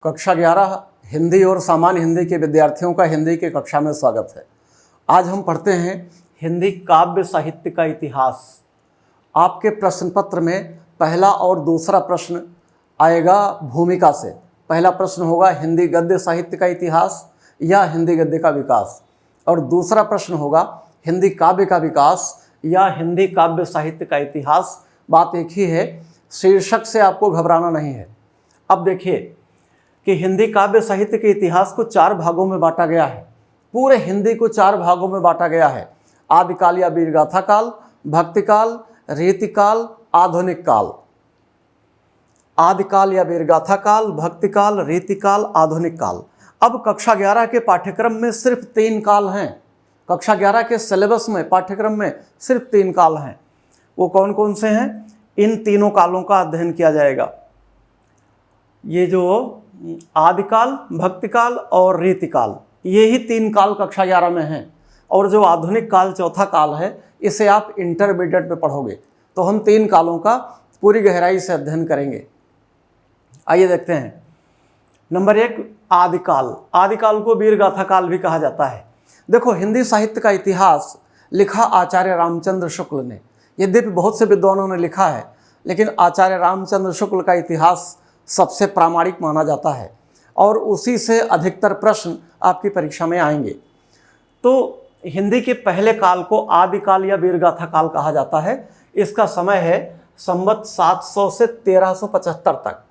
कक्षा 11 हिंदी और सामान्य हिंदी के विद्यार्थियों का हिंदी की कक्षा में स्वागत है। आज हम पढ़ते हैं हिंदी काव्य साहित्य का इतिहास। आपके प्रश्न पत्र में पहला और दूसरा प्रश्न आएगा भूमिका से। पहला प्रश्न होगा हिंदी गद्य साहित्य का इतिहास या हिंदी गद्य का विकास, और दूसरा प्रश्न होगा हिंदी काव्य का विकास या हिंदी काव्य साहित्य का इतिहास। बात एक ही है, शीर्षक से आपको घबराना नहीं है। अब देखिए कि हिंदी काव्य साहित्य के इतिहास को 4 भागों में बांटा गया है। पूरे हिंदी को 4 भागों में बांटा गया है। आदिकाल या वीरगाथा काल, भक्तिकाल, रीतिकाल, आधुनिक काल। आदिकाल या वीरगाथा काल, भक्तिकाल, रीतिकाल, आधुनिक काल। अब कक्षा 11 के पाठ्यक्रम में सिर्फ 3 काल हैं। कक्षा 11 के सिलेबस में पाठ्यक्रम में सिर्फ 3 काल हैं। वो कौन कौन से हैं? इन तीनों कालों का अध्ययन किया जाएगा। ये जो आदिकाल, भक्तिकाल और रीतिकाल, ये ही 3 काल कक्षा 11 में हैं। और जो आधुनिक काल चौथा काल है, इसे आप इंटरमीडिएट में पढ़ोगे। तो हम 3 कालों का पूरी गहराई से अध्ययन करेंगे। आइए देखते हैं। नंबर 1, आदिकाल। आदिकाल को वीरगाथा काल भी कहा जाता है। देखो, हिंदी साहित्य का इतिहास लिखा आचार्य रामचंद्र शुक्ल ने। यद्यपि बहुत से विद्वानों ने लिखा है, लेकिन आचार्य रामचंद्र शुक्ल का इतिहास सबसे प्रामाणिक माना जाता है और उसी से अधिकतर प्रश्न आपकी परीक्षा में आएंगे। तो हिंदी के पहले काल को आदिकाल या वीरगाथा काल कहा जाता है। इसका समय है संवत 700 से 1375 तक।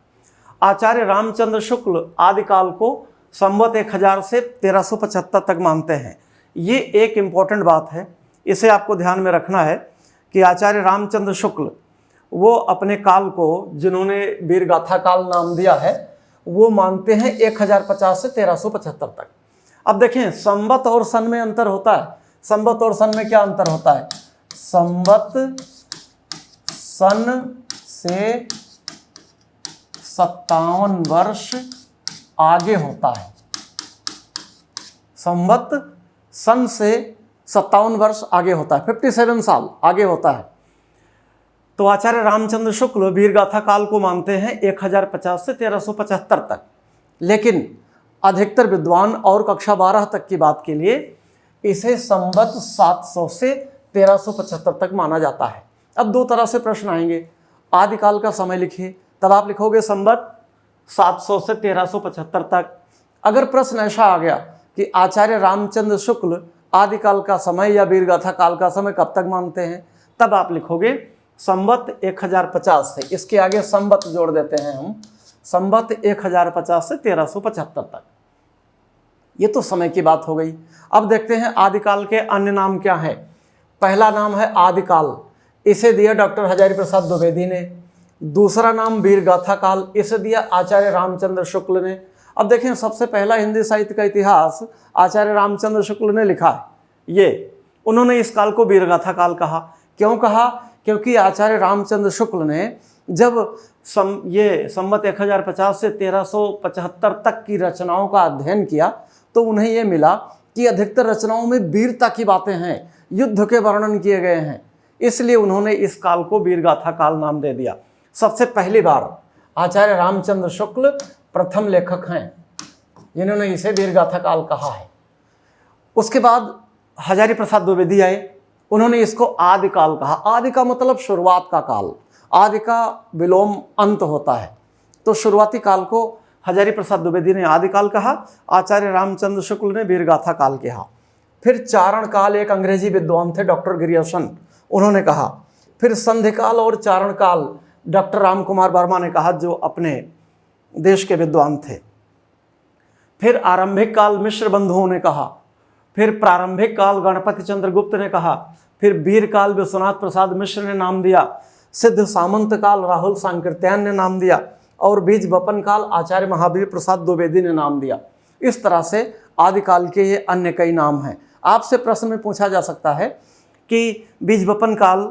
आचार्य रामचंद्र शुक्ल आदिकाल को संवत 1000 से 1375 तक मानते हैं। ये एक इम्पॉर्टेंट बात है, इसे आपको ध्यान में रखना है कि आचार्य रामचंद्र शुक्ल वो अपने काल को, जिन्होंने वीरगाथा काल नाम दिया है, वो मानते हैं 1050 से 1375 तक। अब देखें, संवत और सन में अंतर होता है। संवत और सन में क्या अंतर होता है? संवत सन से 57 वर्ष आगे होता है। संवत सन से 57 वर्ष आगे होता है, 57 साल आगे होता है। तो आचार्य रामचंद्र शुक्ल वीरगाथा काल को मानते हैं 1050 से 1375 तक। लेकिन अधिकतर विद्वान और कक्षा 12 तक की बात के लिए इसे संवत 700 से 1375 तक माना जाता है। अब 2 तरह से प्रश्न आएंगे। आदिकाल का समय लिखिए, तब आप लिखोगे संवत 700 से 1375 तक। अगर प्रश्न ऐसा आ गया कि आचार्य रामचंद्र शुक्ल आदिकाल का समय या वीरगाथा काल का समय कब तक मानते हैं, तब आप लिखोगे संवत 1050 से, इसके आगे संवत जोड़ देते हैं हम, संवत 1050 से 1375 तक। ये तो समय की बात हो गई। अब देखते हैं आदिकाल के अन्य नाम क्या हैं। पहला नाम है आदिकाल, इसे दिया डॉक्टर हजारी प्रसाद द्विवेदी ने। दूसरा नाम वीरगाथा काल, इसे दिया आचार्य रामचंद्र शुक्ल ने। अब देखें, सबसे पहला हिंदी साहित्य का इतिहास आचार्य रामचंद्र शुक्ल ने लिखा है। ये उन्होंने इस काल को वीरगाथा काल कहा। क्यों कहा? क्योंकि आचार्य रामचंद्र शुक्ल ने जब ये संवत 1050 से 1375 तक की रचनाओं का अध्ययन किया, तो उन्हें ये मिला कि अधिकतर रचनाओं में वीरता की बातें हैं, युद्ध के वर्णन किए गए हैं। इसलिए उन्होंने इस काल को वीरगाथा काल नाम दे दिया। सबसे पहली बार आचार्य रामचंद्र शुक्ल प्रथम लेखक हैं जिन्होंने इसे वीरगाथा काल कहा है। उसके बाद हजारी प्रसाद द्विवेदी आए, उन्होंने इसको आदिकाल कहा। आदि का मतलब शुरुआत का काल, आदि का विलोम अंत होता है। तो शुरुआती काल को हजारी प्रसाद द्विवेदी ने आदिकाल कहा, आचार्य रामचंद्र शुक्ल ने वीरगाथा काल कहा। फिर चारण काल, एक अंग्रेजी विद्वान थे डॉक्टर ग्रियर्सन, उन्होंने कहा। फिर संधिकाल और चारण काल डॉक्टर राम कुमार वर्मा ने कहा, जो अपने देश के विद्वान थे। फिर आरंभिक काल मिश्र बंधुओं ने कहा। फिर प्रारंभिक काल गणपति चंद्र गुप्त ने कहा। फिर वीर काल विश्वनाथ प्रसाद मिश्र ने नाम दिया। सिद्ध सामंत काल राहुल सांकृत्यायन ने नाम दिया। और बीज बपन काल आचार्य महावीर प्रसाद द्विवेदी ने नाम दिया। इस तरह से आदिकाल के ये अन्य कई नाम हैं। आपसे प्रश्न में पूछा जा सकता है कि बीज बपन काल,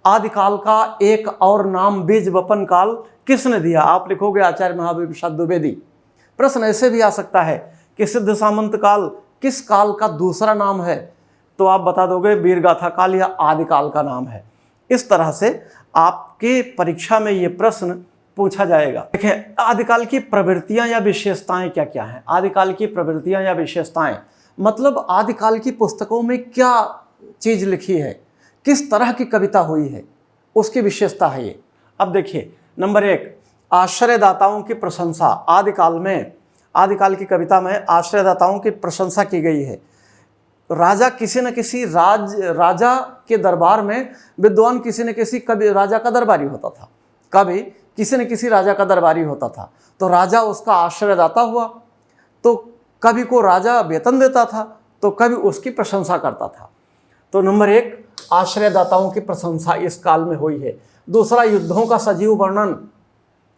आदिकाल का एक और नाम बीज बपन काल किसने दिया? आप लिखोगे आचार्य महावीर प्रसाद द्विवेदी। प्रश्न ऐसे भी आ सकता है कि सिद्ध सामंत काल किस काल का दूसरा नाम है? तो आप बता दोगे वीरगाथा काल या आदिकाल का नाम है। इस तरह से आपके परीक्षा में ये प्रश्न पूछा जाएगा। देखिए आदिकाल की प्रवृत्तियां या विशेषताएं क्या क्या हैं। आदिकाल की प्रवृत्तियां या विशेषताएं मतलब आदिकाल की पुस्तकों में क्या चीज़ लिखी है, किस तरह की कविता हुई है, उसकी विशेषता है ये। अब देखिए नंबर 1, आश्रयदाताओं की प्रशंसा। आदिकाल की कविता में आश्रयदाताओं की प्रशंसा की गई है। राजा किसी न किसी राजा के दरबार में विद्वान किसी न किसी कवि राजा का दरबारी होता था, कवि किसी न किसी राजा का दरबारी होता था, तो राजा उसका आश्रयदाता हुआ, तो कवि को राजा वेतन देता था, तो कवि उसकी प्रशंसा करता था। तो नंबर 1, आश्रयदाताओं की प्रशंसा इस काल में हुई है। दूसरा, युद्धों का सजीव वर्णन।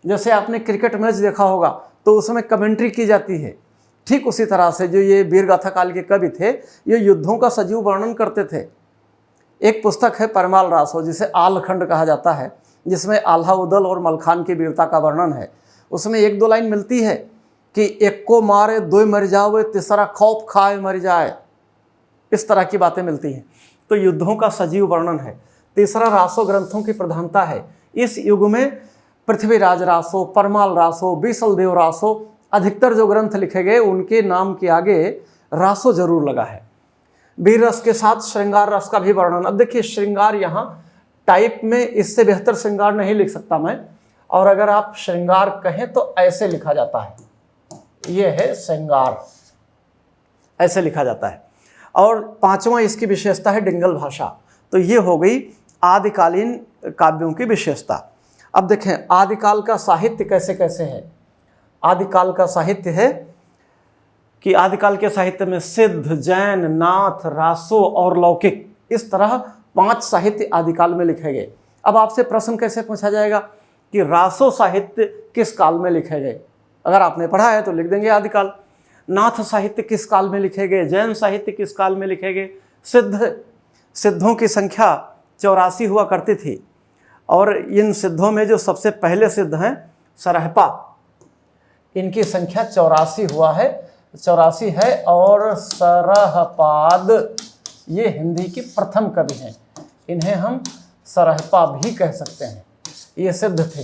जैसे आपने क्रिकेट मैच देखा होगा तो उसमें कमेंट्री की जाती है, ठीक उसी तरह से जो ये वीरगाथा काल के कवि थे ये युद्धों का सजीव वर्णन करते थे। एक पुस्तक है परमाल रासो, जिसे आलखंड कहा जाता है, जिसमें आल्हा उदल और मलखान की वीरता का वर्णन है। उसमें 1-2 लाइन मिलती है कि एक को मारे 2 मर जावे, तीसरा खौफ खाए मर जाए, इस तरह की बातें मिलती हैं। तो युद्धों का सजीव वर्णन है। तीसरा, रासो ग्रंथों की प्रधानता है। इस युग में पृथ्वीराज रासो, परमाल रासो, बीसलदेव रासो, अधिकतर जो ग्रंथ लिखे गए उनके नाम के आगे रासो जरूर लगा है। वीर रस के साथ श्रृंगार रस का भी वर्णन। अब देखिए श्रृंगार यहाँ टाइप में इससे बेहतर श्रृंगार नहीं लिख सकता मैं, और अगर आप श्रृंगार कहें तो ऐसे लिखा जाता है, ये है श्रृंगार, ऐसे लिखा जाता है। और 5वां इसकी विशेषता है डिंगल भाषा। तो ये हो गई आदिकालीन काव्यों की विशेषता। अब देखें आदिकाल का साहित्य कैसे कैसे है। आदिकाल का साहित्य है कि आदिकाल के साहित्य में सिद्ध, जैन, नाथ, रासो और लौकिक, इस तरह 5 साहित्य आदिकाल में लिखे गए। अब आपसे प्रश्न कैसे पूछा जाएगा कि रासो साहित्य किस काल में लिखे गए। अगर आपने पढ़ा है तो लिख देंगे आदिकाल। नाथ साहित्य किस काल में लिखे गए, जैन साहित्य किस काल में लिखे गए, सिद्धों की संख्या 84 हुआ करती थी, और इन सिद्धों में जो सबसे पहले सिद्ध हैं सरहपा, इनकी संख्या 84 है। और सरहपाद ये हिंदी की प्रथम कवि हैं, इन्हें हम सरहपा भी कह सकते हैं, ये सिद्ध थे।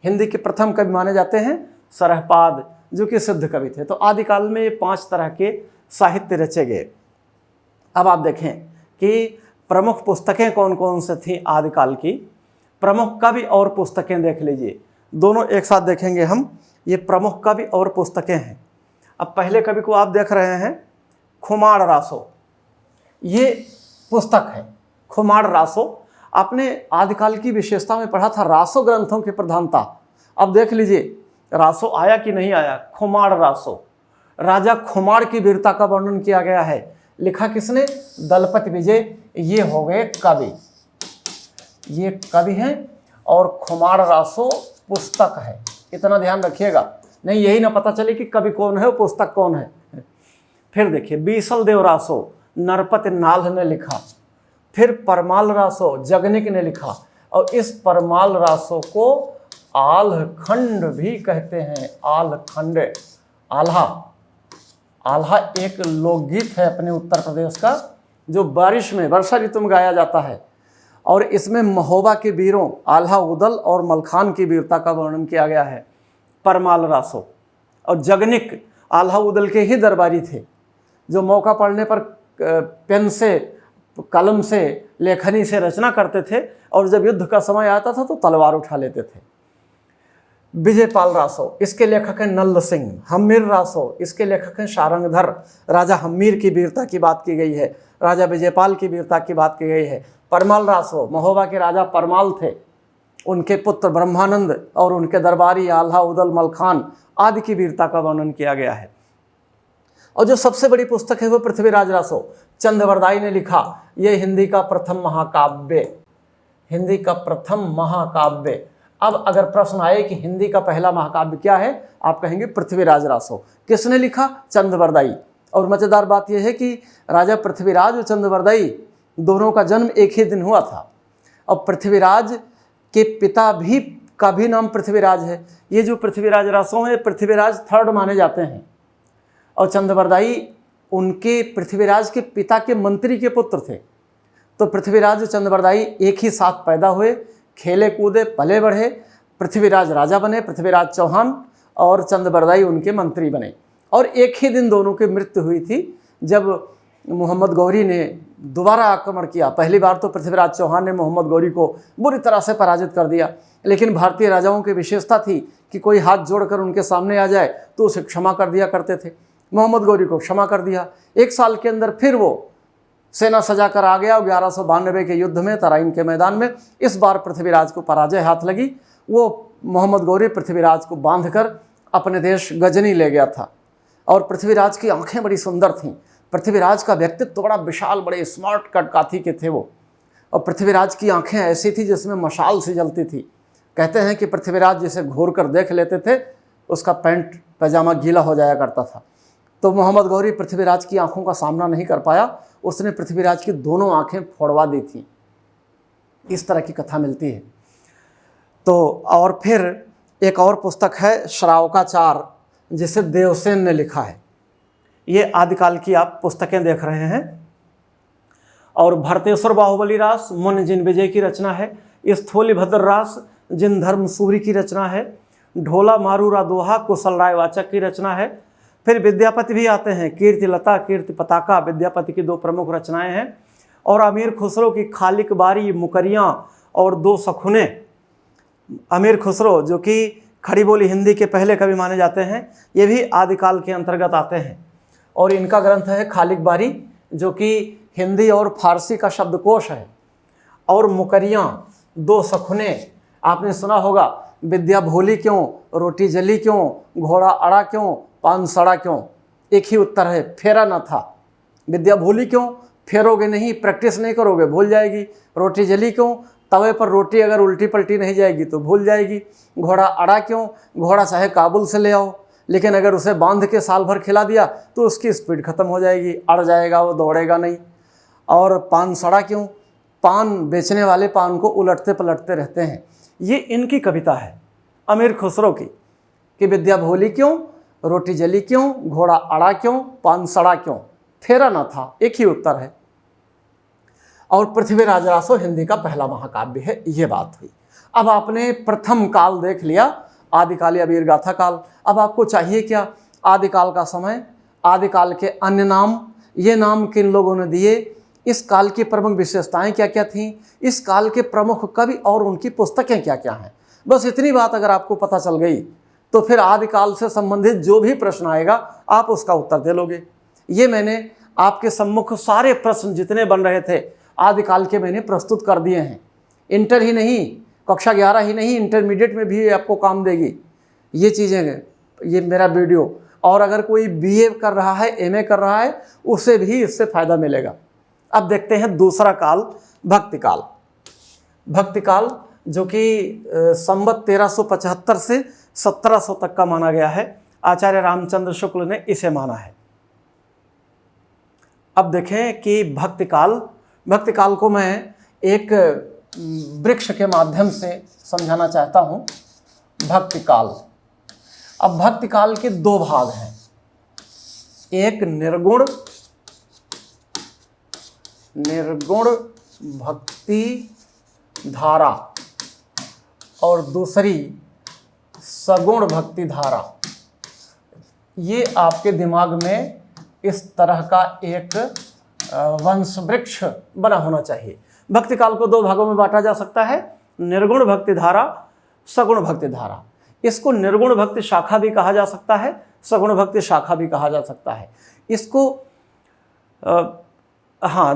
हिंदी के प्रथम कवि माने जाते हैं सरहपाद, जो कि सिद्ध कवि थे। तो आदिकाल में ये 5 तरह के साहित्य रचे गए। अब आप देखें कि प्रमुख पुस्तकें कौन कौन से थीं आदिकाल की। प्रमुख कवि और पुस्तकें देख लीजिए, दोनों एक साथ देखेंगे हम। ये प्रमुख कवि और पुस्तकें हैं। अब पहले कवि को आप देख रहे हैं खुमाड़ रासो, ये पुस्तक है खुमाड़ रासो। आपने आदिकाल की विशेषता में पढ़ा था रासो ग्रंथों की प्रधानता। अब देख लीजिए रासो आया कि नहीं आया। खुमाड़ रासो, राजा खुमाड़ की वीरता का वर्णन किया गया है। लिखा किसने? दलपति विजय। ये हो गए कवि, ये कवि हैं, और खुमाड़ रासो पुस्तक है। इतना ध्यान रखिएगा, नहीं यही ना पता चले कि कवि कौन है और पुस्तक कौन है। फिर देखिए बीसलदेव रासो नरपति नाल्ह ने लिखा। फिर परमाल रासो जगनिक ने लिखा, और इस परमाल रासो को आल्हखंड भी कहते हैं। आल्हखंड, आल्हा एक लोकगीत है अपने उत्तर प्रदेश का, जो बारिश में वर्षा ऋतु में गाया जाता है, और इसमें महोबा के वीरों आल्हा उदल और मलखान की वीरता का वर्णन किया गया है। परमाल रासो और जगनिक आल्हा उदल के ही दरबारी थे, जो मौका पड़ने पर पेन से, कलम से, लेखनी से रचना करते थे, और जब युद्ध का समय आता था तो तलवार उठा लेते थे। विजयपाल रासो, इसके लेखक हैं नल्ल सिंह। हम्मीर रासो, इसके लेखक हैं शारंगधर। राजा हम्मीर की वीरता की बात की गई है, राजा विजयपाल की वीरता की बात की गई है। परमाल रासो, महोबा के राजा परमाल थे, उनके पुत्र ब्रह्मानंद और उनके दरबारी आल्हा उदल मलखान आदि की वीरता का वर्णन किया गया है। और जो सबसे बड़ी पुस्तक है वो पृथ्वीराज रासो, चंद्रवरदाई ने लिखा। ये हिंदी का प्रथम महाकाव्य, हिंदी का प्रथम महाकाव्य। अब अगर प्रश्न आए कि हिंदी का पहला महाकाव्य क्या है, आप कहेंगे पृथ्वीराज रासो। किसने लिखा? चंद्रवरदाई। और मजेदार बात यह है कि राजा पृथ्वीराज और चंद्रवरदाई दोनों का जन्म एक ही दिन हुआ था, और पृथ्वीराज के पिता भी का भी नाम पृथ्वीराज है। ये जो पृथ्वीराज रासो हैं, पृथ्वीराज 3rd माने जाते हैं, और चंद्रवरदाई उनके पृथ्वीराज के पिता के मंत्री के पुत्र थे। तो पृथ्वीराज और चंद्रवरदाई एक ही साथ पैदा हुए, खेले कूदे, पले बढ़े। पृथ्वीराज राजा बने, पृथ्वीराज चौहान, और चंद्रबरदाई उनके मंत्री बने। और एक ही दिन दोनों की मृत्यु हुई थी जब मोहम्मद गौरी ने दोबारा आक्रमण किया। पहली बार तो पृथ्वीराज चौहान ने मोहम्मद गौरी को बुरी तरह से पराजित कर दिया, लेकिन भारतीय राजाओं की विशेषता थी कि कोई हाथ जोड़कर उनके सामने आ जाए तो उसे क्षमा कर दिया करते थे। मोहम्मद गौरी को क्षमा कर दिया। एक साल के अंदर फिर वो सेना सजाकर आ गया। 1192 के युद्ध में तराइन के मैदान में इस बार पृथ्वीराज को पराजय हाथ लगी। वो मोहम्मद गौरी पृथ्वीराज को बांधकर अपने देश गजनी ले गया था। और पृथ्वीराज की आंखें बड़ी सुंदर थीं। पृथ्वीराज का व्यक्तित्व तो बड़ा विशाल, बड़े स्मार्ट कटकाथी के थे वो। और पृथ्वीराज की आंखें ऐसी थी जिसमें मशाल सी जलती थी। कहते हैं कि पृथ्वीराज जिसे घूर कर देख लेते थे उसका पैंट पैजामा गीला हो जाया करता था। तो मोहम्मद गौरी पृथ्वीराज की आंखों का सामना नहीं कर पाया, उसने पृथ्वीराज की दोनों आंखें फोड़वा दी थी। इस तरह की कथा मिलती है। तो और फिर एक और पुस्तक है श्रावकाचार, जिसे देवसेन ने लिखा है। ये आदिकाल की आप पुस्तकें देख रहे हैं। और भरतेश्वर बाहुबली रास मुन जिन विजय की रचना है। स्थूलिभद्र रास जिन धर्म सूरी की रचना है। ढोला मारूरा दोहा कुशल राय वाचक की रचना है। फिर विद्यापति भी आते हैं। कीर्तिलता, कीर्ति पताका विद्यापति की दो प्रमुख रचनाएं हैं। और अमीर खुसरो की खालिक बारी, मुकरियाँ और दो सखुने। अमीर खुसरो जो कि खड़ी बोली हिंदी के पहले कवि माने जाते हैं, ये भी आदिकाल के अंतर्गत आते हैं। और इनका ग्रंथ है खालिक बारी, जो कि हिंदी और फारसी का शब्दकोश है। और मुकरियाँ, दो सखुने, आपने सुना होगा, विद्या भोली क्यों, रोटी जली क्यों, घोड़ा अड़ा क्यों, पान सड़ा क्यों। एक ही उत्तर है, फेरा न था। विद्या भोली क्यों, फेरोगे नहीं, प्रैक्टिस नहीं करोगे, भूल जाएगी। रोटी जली क्यों, तवे पर रोटी अगर उल्टी पलटी नहीं जाएगी तो भूल जाएगी। घोड़ा अड़ा क्यों, घोड़ा चाहे काबुल से ले आओ, लेकिन अगर उसे बांध के साल भर खिला दिया तो उसकी स्पीड खत्म हो जाएगी, अड़ जाएगा, वो दौड़ेगा नहीं। और पान सड़ा क्यों, पान बेचने वाले पान को उलटते पलटते रहते हैं। ये इनकी कविता है अमीर खुसरो की, कि विद्या भोली क्यों, रोटी जली क्यों, घोड़ा अड़ा क्यों, पान सड़ा क्यों, फेरा न था। एक ही उत्तर है। और पृथ्वीराज रासो हिंदी का पहला महाकाव्य है। ये बात हुई। अब आपने प्रथम काल देख लिया, आदिकाल या वीर गाथा काल। अब आपको चाहिए क्या? आदिकाल का समय, आदिकाल के अन्य नाम, ये नाम किन लोगों ने दिए, इस काल की प्रमुख विशेषताएं क्या क्या थीं, इस काल के प्रमुख कवि और उनकी पुस्तकें क्या क्या हैं। बस इतनी बात अगर आपको पता चल गई तो फिर आदिकाल से संबंधित जो भी प्रश्न आएगा आप उसका उत्तर दे लोगे। ये मैंने आपके सम्मुख सारे प्रश्न जितने बन रहे थे आदिकाल के मैंने प्रस्तुत कर दिए हैं। इंटर ही नहीं, कक्षा 11 ही नहीं, इंटरमीडिएट में भी आपको काम देगी ये चीज़ें, ये मेरा वीडियो। और अगर कोई बीए कर रहा है, एमए कर रहा है, उसे भी इससे फ़ायदा मिलेगा। अब देखते हैं दूसरा काल, भक्ति काल। भक्ति काल जो कि संवत 1375 से 1700 तक का माना गया है। आचार्य रामचंद्र शुक्ल ने इसे माना है। अब देखें कि भक्ति काल को मैं एक वृक्ष के माध्यम से समझाना चाहता हूँ। भक्ति काल, अब भक्ति काल के दो भाग हैं, एक निर्गुण भक्ति धारा और दूसरी सगुण भक्ति धारा। ये आपके दिमाग में इस तरह का एक वंश वृक्ष बना होना चाहिए। भक्ति काल को दो भागों में बांटा जा सकता है, निर्गुण भक्ति धारा, सगुण भक्ति धारा। इसको निर्गुण भक्ति शाखा भी कहा जा सकता है, सगुण भक्ति शाखा भी कहा जा सकता है। इसको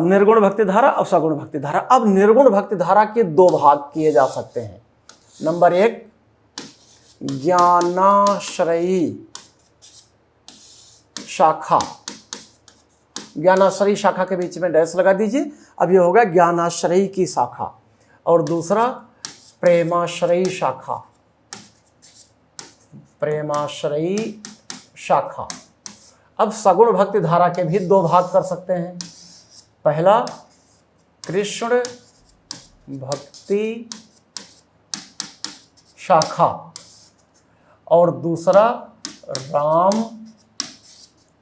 निर्गुण भक्ति धारा और सगुण भक्ति धारा। अब निर्गुण भक्ति धारा के दो भाग किए जा सकते हैं। नंबर एक, ज्ञानाश्रयी शाखा। ज्ञानाश्रयी शाखा के बीच में डैश लगा दीजिए। अब ये होगा ज्ञानाश्रयी की शाखा। और दूसरा प्रेमाश्रयी शाखा। प्रेमाश्रयी शाखा। अब सगुण भक्ति धारा के भी दो भाग कर सकते हैं। पहला कृष्ण भक्ति शाखा और दूसरा राम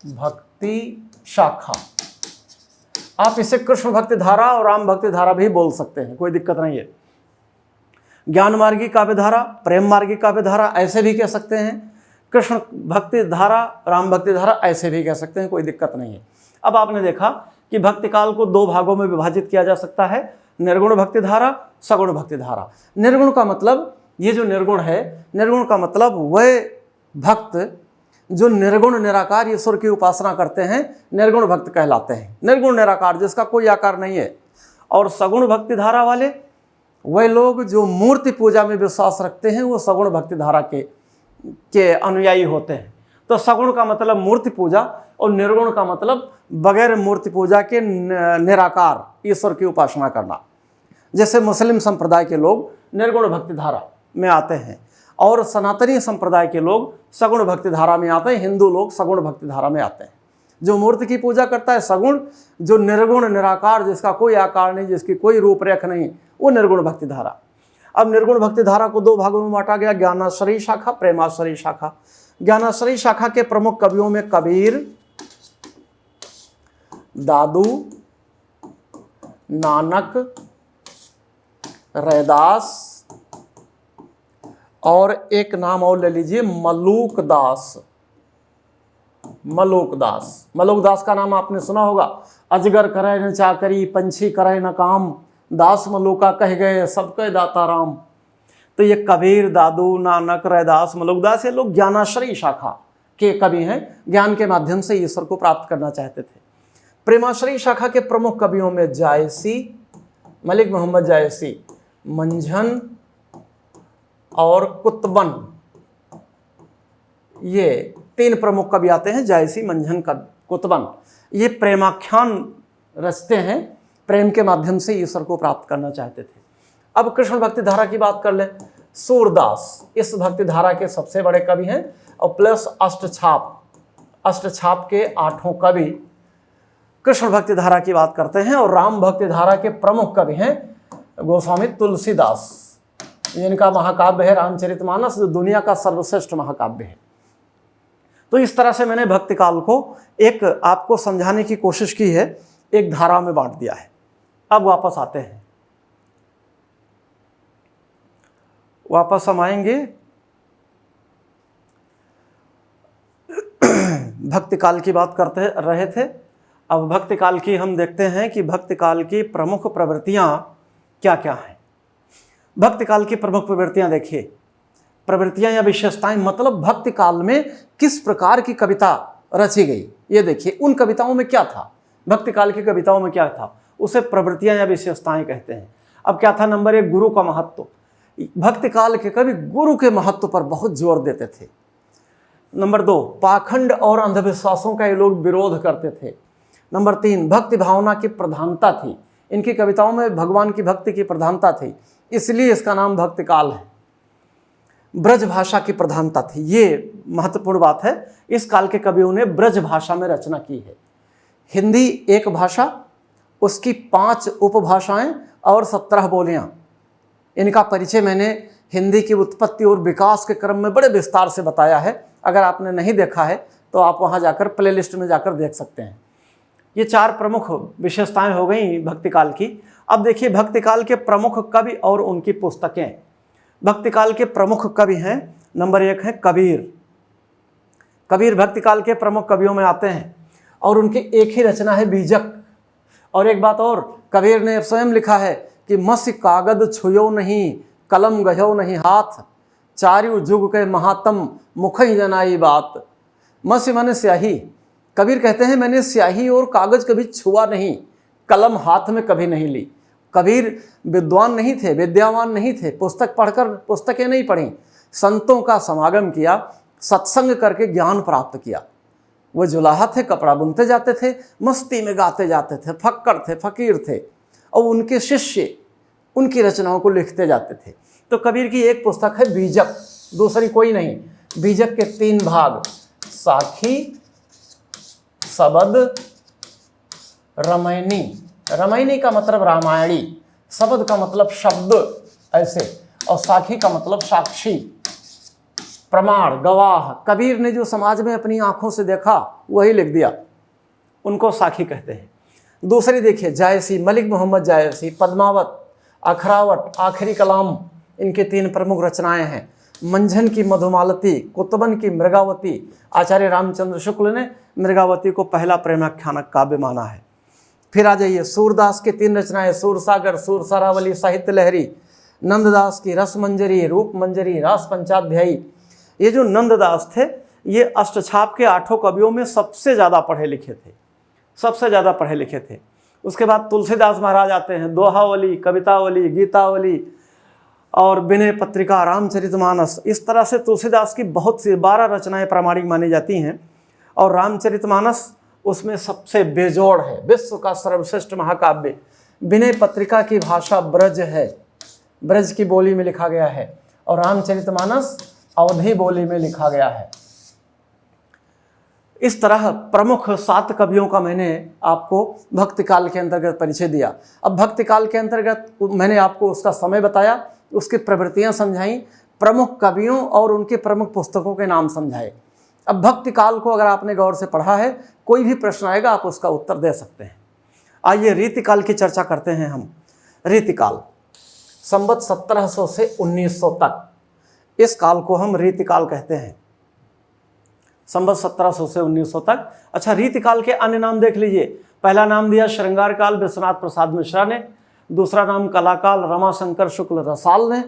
भक्ति शाखा। आप इसे कृष्ण भक्ति धारा और राम भक्ति धारा भी बोल सकते हैं, कोई दिक्कत नहीं है। ज्ञान मार्गी काव्य धारा, प्रेम मार्गी काव्य धारा ऐसे भी कह सकते हैं, कृष्ण भक्ति धारा, राम भक्ति धारा ऐसे भी कह सकते हैं, कोई दिक्कत नहीं है। अब आपने देखा कि भक्ति काल को दो भागों में विभाजित किया जा सकता है, निर्गुण भक्ति धारा, सगुण भक्ति धारा। निर्गुण का मतलब, ये जो निर्गुण है, निर्गुण का मतलब वह भक्त जो निर्गुण निराकार ईश्वर की उपासना करते हैं, निर्गुण भक्त कहलाते हैं। निर्गुण निराकार, जिसका कोई आकार नहीं है। और सगुण भक्ति धारा वाले वह लोग जो मूर्ति पूजा में विश्वास रखते हैं, वो सगुण भक्ति धारा के अनुयायी होते हैं। तो सगुण का मतलब मूर्ति पूजा और निर्गुण का मतलब बगैर मूर्ति पूजा के निराकार ईश्वर की उपासना करना। जैसे मुस्लिम संप्रदाय के लोग निर्गुण भक्ति धारा में आते हैं और सनातनी संप्रदाय के लोग सगुण भक्ति धारा में आते हैं, हिंदू लोग सगुण भक्ति धारा में आते हैं। जो मूर्ति की पूजा करता है सगुण, जो निर्गुण निराकार जिसका कोई आकार नहीं, जिसकी कोई रूपरेख नहीं, वो निर्गुण भक्ति धारा। अब निर्गुण भक्ति धारा को दो भागों में बांटा गया, ज्ञानाश्रयी शाखा, प्रेमाश्रयी शाखा। ज्ञानाश्रयी शाखा के प्रमुख कवियों में कबीर, दादू, नानक, रैदास और एक नाम और ले लीजिए, मलूकदास। मलूकदास, मलूकदास का नाम आपने सुना होगा। अजगर करे न चाकरी, पंछी करे न काम, दास मलूका कह गए सबके दाता राम। तो ये कबीर, दादू, नानक, रैदास, मलूकदास, ये लोग ज्ञानाश्रयी शाखा के कवि हैं, ज्ञान के माध्यम से ईश्वर को प्राप्त करना चाहते थे। प्रेमाश्रयी शाखा के प्रमुख कवियों में जायसी, मलिक मोहम्मद जायसी, मंझन और कुतबन, ये तीन प्रमुख कवि आते हैं, जायसी, मंझन, कुतबन। ये प्रेमाख्यान रचते हैं, प्रेम के माध्यम से ईश्वर को प्राप्त करना चाहते थे। अब कृष्ण भक्ति धारा की बात कर लें। सूरदास इस भक्ति धारा के सबसे बड़े कवि हैं और प्लस अष्टछाप के 8 कवि कृष्ण भक्ति धारा की बात करते हैं। और राम भक्ति धारा के प्रमुख कवि हैं गोस्वामी तुलसीदास, जिनका महाकाव्य है रामचरितमानस, जो दुनिया का सर्वश्रेष्ठ महाकाव्य है। तो इस तरह से मैंने भक्ति काल को एक आपको समझाने की कोशिश की है, एक धारा में बांट दिया है। अब वापस आते हैं, वापस हम आएंगे भक्ति काल की बात करते रहे थे। अब भक्ति काल की हम देखते हैं कि भक्ति काल की प्रमुख प्रवृत्तियां क्या क्या हैं। भक्ति काल की प्रमुख प्रवृत्तियां देखिए, प्रवृत्तियां या विशेषताएं, मतलब भक्ति काल में किस प्रकार की कविता रची गई, ये देखिए। उन कविताओं में क्या था, भक्ति काल की कविताओं में क्या था, उसे प्रवृत्तियां या विशेषताएं कहते हैं। अब क्या था, नंबर 1 गुरु का महत्व। भक्ति काल के कवि गुरु के महत्व पर बहुत जोर देते थे। नंबर 2 पाखंड और अंधविश्वासों का ये लोग विरोध करते थे। नंबर 3 भक्ति भावना की प्रधानता थी, इनकी कविताओं में भगवान की भक्ति की प्रधानता थी, इसलिए इसका नाम भक्ति काल है। ब्रज भाषा की प्रधानता थी, ये महत्वपूर्ण बात है। इस काल के कवियों ने ब्रज भाषा में रचना की है। हिंदी एक भाषा, उसकी 5 उपभाषाएं और 17 बोलियां। इनका परिचय मैंने हिंदी की उत्पत्ति और विकास के क्रम में बड़े विस्तार से बताया है। अगर आपने नहीं देखा है तो आप वहां जाकर प्लेलिस्ट में जाकर देख सकते हैं। ये 4 प्रमुख विशेषताएं हो गई भक्ति काल की। अब देखिए भक्ति काल के प्रमुख कवि और उनकी पुस्तकें। भक्ति काल के प्रमुख कवि हैं, नंबर 1 है कबीर। कबीर भक्ति काल के प्रमुख कवियों में आते हैं और उनकी एक ही रचना है बीजक। और एक बात और, कबीर ने स्वयं लिखा है कि मसी कागद छुयो नहीं, कलम गयो नहीं हाथ, चारु जुग के महात्म मुख ही जनाई बात। मसी माने स्याही। कबीर कहते हैं मैंने स्याही और कागज कभी छुआ नहीं, कलम हाथ में कभी नहीं ली। कबीर विद्वान नहीं थे, विद्यावान नहीं थे, पुस्तक पढ़कर पुस्तकें नहीं पढ़ी, संतों का समागम किया, सत्संग करके ज्ञान प्राप्त किया। वो जुलाहा थे, कपड़ा बुनते जाते थे, मस्ती में गाते जाते थे, फक्कड़ थे, फकीर थे, और उनके शिष्य उनकी रचनाओं को लिखते जाते थे। तो कबीर की एक पुस्तक है बीजक, दूसरी कोई नहीं। बीजक के 3 भाग, साखी, सबद, रमैनी। रमैनी का मतलब रामायणी, सबद का मतलब शब्द ऐसे, और साखी का मतलब साक्षी, प्रमाण, गवाह। कबीर ने जो समाज में अपनी आंखों से देखा वही लिख दिया, उनको साखी कहते हैं। दूसरी देखिए जायसी, मलिक मोहम्मद जायसी, पद्मावत, अखरावट, आखिरी कलाम, इनके 3 प्रमुख रचनाएं हैं। मंझन की मधुमालती, कुतुबन की मृगावती। आचार्य रामचंद्र शुक्ल ने मृगावती को पहला प्रेमाख्यानक काव्य माना है। फिर आ जाइए, सूरदास की 3 रचनाएं, सूरसागर, सूरसरावली, साहित्य लहरी। नंददास की रसमंजरी, रूप मंजरी, रास पंचाध्यायी। ये जो नंददास थे ये अष्टछाप के 8 कवियों में सबसे ज़्यादा पढ़े लिखे थे, सबसे ज़्यादा पढ़े लिखे थे। उसके बाद तुलसीदास महाराज आते हैं, दोहावली, कवितावली, गीतावली और विनय पत्रिका, रामचरितमानस। इस तरह से तुलसीदास की बहुत सी 12 रचनाएं प्रामाणिक मानी जाती हैं और रामचरितमानस उसमें सबसे बेजोड़ है, विश्व का सर्वश्रेष्ठ महाकाव्य। विनय पत्रिका की भाषा ब्रज है, ब्रज की बोली में लिखा गया है, और रामचरितमानस अवधी बोली में लिखा गया है। इस तरह प्रमुख 7 कवियों का मैंने आपको भक्ति काल के अंतर्गत परिचय दिया। अब भक्ति काल के अंतर्गत मैंने आपको उसका समय बताया, उसकी प्रवृत्तियां समझाई, प्रमुख कवियों और उनके प्रमुख पुस्तकों के नाम समझाए। अब भक्ति काल को अगर आपने गौर से पढ़ा है, कोई भी प्रश्न आएगा आप उसका उत्तर दे सकते हैं। आइए रीतिकाल की चर्चा करते हैं हम। रीतिकाल संवत 1700 से 1900 तक, इस काल को हम रीतिकाल कहते हैं, संवत 1700 से 1900 तक। अच्छा, रीतिकाल के अन्य नाम देख लीजिए। पहला नाम दिया श्रृंगार काल विश्वनाथ प्रसाद मिश्रा ने, दूसरा नाम कलाकाल रमाशंकर शुक्ल रसाल ने,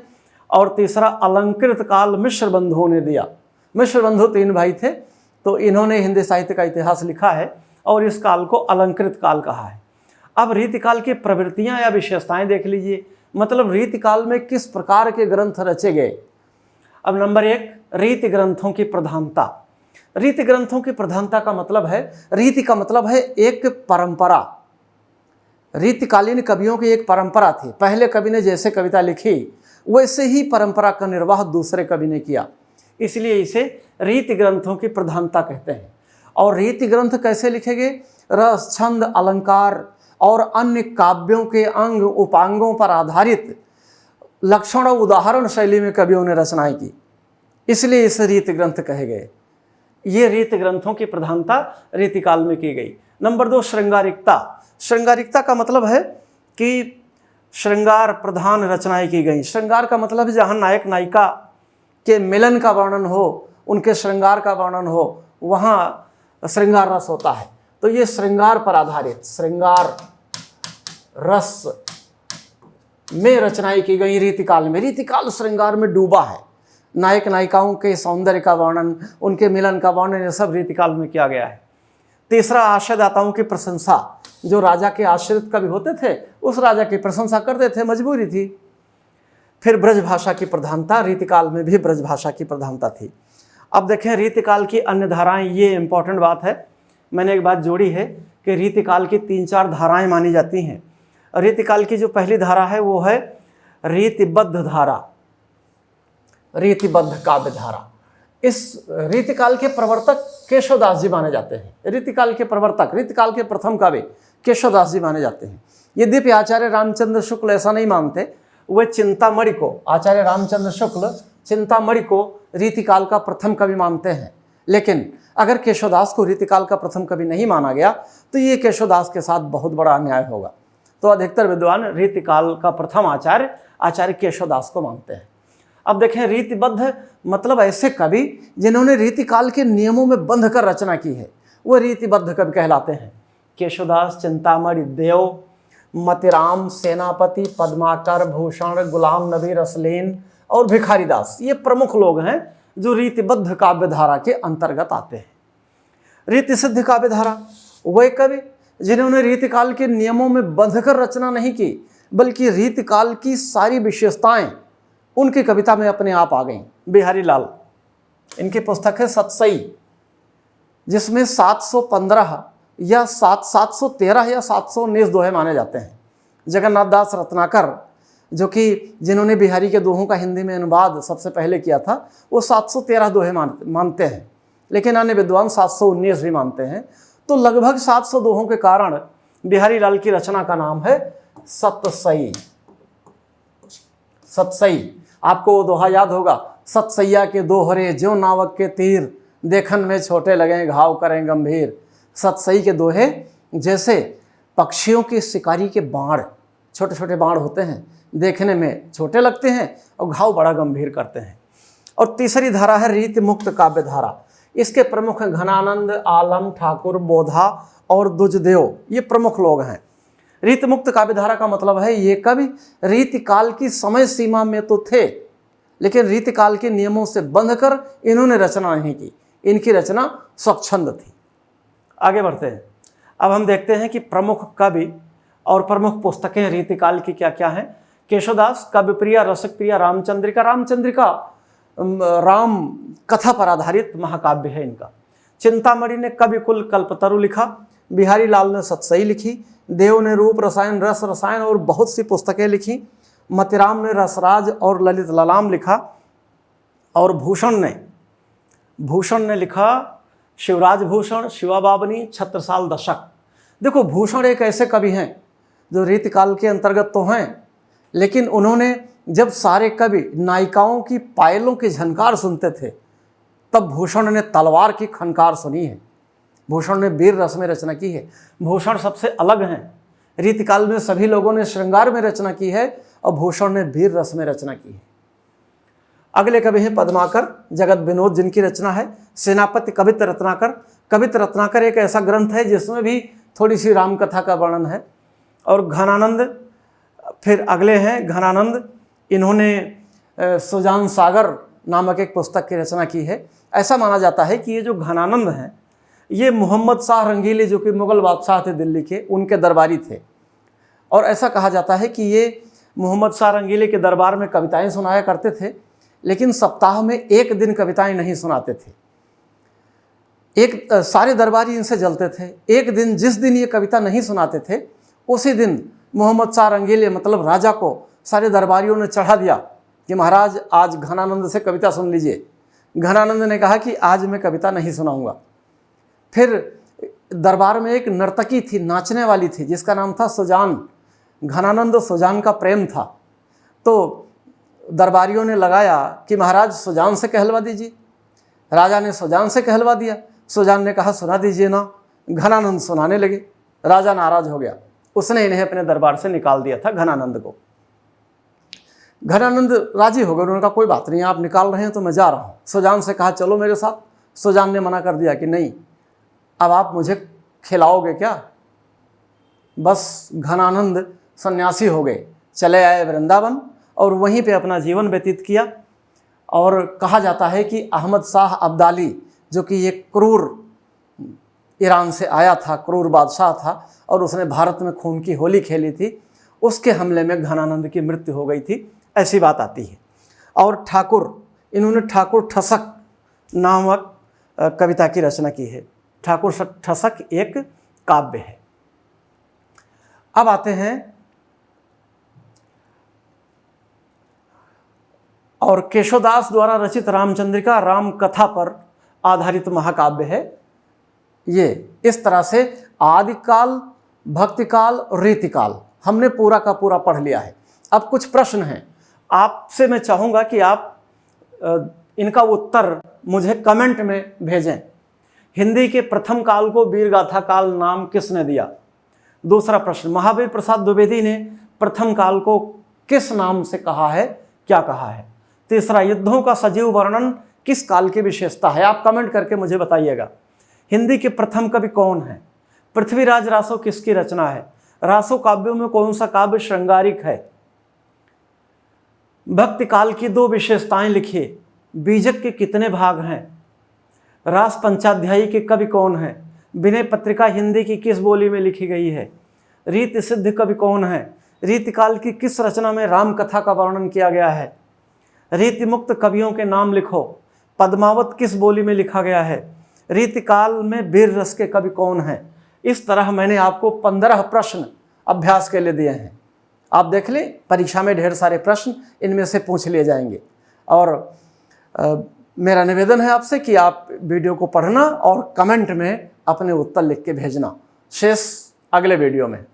और तीसरा अलंकृत काल मिश्र बंधुओं ने दिया। मिश्र बंधु 3 भाई थे, तो इन्होंने हिंदी साहित्य का इतिहास लिखा है और इस काल को अलंकृत काल कहा है। अब रीतिकाल की प्रवृत्तियां या विशेषताएं देख लीजिए, मतलब रीतिकाल में किस प्रकार के ग्रंथ रचे गए। अब नंबर 1, रीति ग्रंथों की प्रधानता। रीति ग्रंथों की प्रधानता का मतलब है, रीति का मतलब है एक परंपरा। रीतिकालीन कवियों की एक परंपरा थी, पहले कवि ने जैसे कविता लिखी वैसे ही परंपरा का निर्वाह दूसरे कवि ने किया, इसलिए इसे रीति ग्रंथों की प्रधानता कहते हैं। और रीति ग्रंथ कैसे लिखे गए? रस, छंद, अलंकार और अन्य काव्यों के अंग उपांगों पर आधारित लक्षण और उदाहरण शैली में कवियों ने रचनाएं की, इसलिए इसे रीति ग्रंथ कहे गए। ये रीति ग्रंथों की प्रधानता रीतिकाल में की गई। नंबर 2, श्रृंगारिकता। श्रृंगारिकता का मतलब है कि श्रृंगार प्रधान रचनाएं की गई। श्रृंगार का मतलब है जहाँ नायक नायिका के मिलन का वर्णन हो, उनके श्रृंगार का वर्णन हो, वहाँ श्रृंगार रस होता है। तो ये श्रृंगार पर आधारित, श्रृंगार रस में रचनाएं की गई रीतिकाल में। रीतिकाल श्रृंगार में डूबा है, नायक नायिकाओं के सौंदर्य का वर्णन, उनके मिलन का वर्णन, ये सब रीतिकाल में किया गया है। तीसरा, आश्रयदाताओं की प्रशंसा। जो राजा के आश्रित कवि होते थे उस राजा की प्रशंसा करते थे, मजबूरी थी। फिर ब्रज भाषा की प्रधानता, रीतिकाल में भी ब्रज भाषा की प्रधानता थी। अब देखें रीतिकाल की अन्य धाराएं, ये इंपॉर्टेंट बात है, मैंने एक बात जोड़ी है कि रीतिकाल की 3-4 धाराएं मानी जाती हैं। रीतिकाल की जो पहली धारा है वो है रीतिबद्ध धारा, रीतिबद्ध काव्य धारा। इस रीतिकाल के प्रवर्तक केशवदास जी माने जाते हैं। रीतिकाल के प्रवर्तक, रीतिकाल के प्रथम कवि केशवदास जी माने जाते हैं। यद्यपि आचार्य रामचंद्र शुक्ल ऐसा नहीं मानते, वे चिंतामणि को, आचार्य रामचंद्र शुक्ल चिंतामणि को रीतिकाल का प्रथम कवि मानते हैं। लेकिन अगर केशवदास को रीतिकाल का प्रथम कवि नहीं माना गया तो ये केशवदास के साथ बहुत बड़ा अन्याय होगा। तो अधिकतर विद्वान रीतिकाल का प्रथम आचार्य केशवदास को मानते हैं। अब देखें, रीतिबद्ध मतलब ऐसे कवि जिन्होंने रीतिकाल के नियमों में बंध कर रचना की है, वो रीतिबद्ध कवि कहलाते हैं। केशवदास, चिंतामणि, देव, मतिराम, सेनापति, पद्माकर, भूषण, गुलाम नबी रसलेन और भिखारीदास, ये प्रमुख लोग हैं जो रीतिबद्ध काव्य धारा के अंतर्गत आते हैं। रीति सिद्ध काव्य धारा, वह कवि जिन्होंने रीतिकाल के नियमों में बंधकर रचना नहीं की, बल्कि रीतिकाल की सारी विशेषताएं उनकी कविता में अपने आप आ गईं। बिहारी लाल, इनकी पुस्तक है सतसई, जिसमें 715 या 713 या 719 दोहे माने जाते हैं। जगन्नाथ दास रत्नाकर, जो कि जिन्होंने बिहारी के दोहों का हिंदी में अनुवाद सबसे पहले किया था, वो 713 दोहे मानते हैं, लेकिन अन्य विद्वान 719 भी मानते हैं। तो लगभग 700 दोहों के कारण बिहारी लाल की रचना का नाम है सतसई। सतसई, आपको वो दोहा याद होगा, सतसैया के दोहरे ज्यों नावक के तीर, देखन में छोटे लगें घाव करें गंभीर। सतसई के दोहे जैसे पक्षियों के शिकारी के बाण, छोटे छोटे बाण होते हैं, देखने में छोटे लगते हैं और घाव बड़ा गंभीर करते हैं। और तीसरी धारा है रीति मुक्त काव्य धारा। इसके प्रमुख हैं घनानंद, आलम, ठाकुर, बोधा और दुजदेव, ये प्रमुख लोग हैं। रीति मुक्त काव्य धारा का मतलब है ये कवि रीति काल की समय सीमा में तो थे, लेकिन रीति काल के नियमों से बंधकर इन्होंने रचना नहीं की, इनकी रचना स्वच्छंद थी। आगे बढ़ते हैं। अब हम देखते हैं कि प्रमुख कवि और प्रमुख पुस्तकें रीतिकाल की क्या क्या हैं। केशवदास काव्यप्रिया, रसप्रिया, रामचंद्रिका। रामचंद्रिका राम कथा पर आधारित महाकाव्य है इनका। चिंतामणि ने कविकुल कल्पतरु लिखा। बिहारी लाल ने सतसई लिखी। देव ने रूप रसायन, रस रसायन और बहुत सी पुस्तकें लिखी। मतिराम ने रसराज और ललित ललाम लिखा। और भूषण ने लिखा शिवराज भूषण, शिवा बाबनी, छत्रसाल दशक। देखो, भूषण एक ऐसे कवि हैं जो रीतिकाल के अंतर्गत तो हैं, लेकिन उन्होंने जब सारे कवि नायिकाओं की पायलों की झनकार सुनते थे, तब भूषण ने तलवार की खनकार सुनी है। भूषण ने वीर रस में रचना की है। भूषण सबसे अलग हैं। रीतिकाल में सभी लोगों ने श्रृंगार में रचना की है और भूषण ने वीर रस में रचना की है। अगले कवि हैं पद्माकर, जगत विनोद जिनकी रचना है। सेनापति कवित रत्नाकर। कवित रत्नाकर एक ऐसा ग्रंथ है जिसमें भी थोड़ी सी रामकथा का वर्णन है। और घनानंद, फिर अगले हैं घनानंद, इन्होंने सुजान सागर नामक एक पुस्तक की रचना की है। ऐसा माना जाता है कि ये जो घनानंद हैं ये मोहम्मद शाह रंगीले, जो कि मुग़ल बादशाह थे दिल्ली के, उनके दरबारी थे। और ऐसा कहा जाता है कि ये मोहम्मद शाह रंगीले के दरबार में कविताएं सुनाया करते थे, लेकिन सप्ताह में एक दिन कविताएं नहीं सुनाते थे। सारे दरबारी इनसे जलते थे। एक दिन, जिस दिन ये कविता नहीं सुनाते थे, उसी दिन मोहम्मद शाह रंगीले मतलब राजा को सारे दरबारियों ने चढ़ा दिया कि महाराज आज घनानंद से कविता सुन लीजिए। घनानंद ने कहा कि आज मैं कविता नहीं सुनाऊंगा। फिर दरबार में एक नर्तकी थी, नाचने वाली थी, जिसका नाम था सुजान। घनानंद सुजान का प्रेम था, तो दरबारियों ने लगाया कि महाराज सुजान से कहलवा दीजिए। राजा ने सुजान से कहलवा दिया। सुजान ने कहा सुना दीजिए ना। घनानंद सुनाने लगे। राजा नाराज हो गया, उसने इन्हें अपने दरबार से निकाल दिया था घनानंद को। घनानंद राजी हो गए, उन्होंने कहा कोई बात नहीं, आप निकाल रहे हैं तो मैं जा रहा हूँ। सुजान से कहा चलो मेरे साथ। सुजान ने मना कर दिया कि नहीं, अब आप मुझे खिलाओगे क्या। बस घनानंद सन्यासी हो गए, चले आए वृंदावन और वहीं पे अपना जीवन व्यतीत किया। और कहा जाता है कि अहमद शाह अब्दाली, जो कि एक क्रूर ईरान से आया था, क्रूर बादशाह था और उसने भारत में खून की होली खेली थी, उसके हमले में घनानंद की मृत्यु हो गई थी, ऐसी बात आती है। और ठाकुर, इन्होंने ठाकुर ठसक नामक कविता की रचना की है। ठाकुर ठसक एक काव्य है। अब आते हैं और केशवदास द्वारा रचित रामचंद्रिका राम कथा पर आधारित महाकाव्य है। ये इस तरह से आदिकाल, भक्तिकाल, रीतिकाल हमने पूरा का पूरा पढ़ लिया है। अब कुछ प्रश्न हैं, आपसे मैं चाहूँगा कि आप इनका उत्तर मुझे कमेंट में भेजें। हिंदी के प्रथम काल को वीरगाथा काल नाम किसने दिया? दूसरा प्रश्न, महावीर प्रसाद द्विवेदी ने प्रथम काल को किस नाम से कहा है, क्या कहा है? तीसरा, युद्धों का सजीव वर्णन किस काल की विशेषता है? आप कमेंट करके मुझे बताइएगा। हिंदी के प्रथम कवि कौन है? पृथ्वीराज रासो किसकी रचना है? रासो काव्यों में कौन सा काव्य श्रृंगारिक है? भक्ति काल की दो विशेषताएं लिखिए। बीजक के कितने भाग हैं? रास पंचाध्यायी के कवि कौन हैं? विनय पत्रिका हिंदी की किस बोली में लिखी गई है? रीति सिद्ध कवि कौन है? रीतिकाल की किस रचना में राम कथा का वर्णन किया गया है? रीति मुक्त कवियों के नाम लिखो। पद्मावत किस बोली में लिखा गया है? रीतिकाल में वीर रस के कवि कौन हैं? इस तरह मैंने आपको 15 प्रश्न अभ्यास के लिए दिए हैं। आप देख लें, परीक्षा में ढेर सारे प्रश्न इनमें से पूछ लिए जाएंगे। और मेरा निवेदन है आपसे कि आप वीडियो को पढ़ना और कमेंट में अपने उत्तर लिख के भेजना। शेष अगले वीडियो में।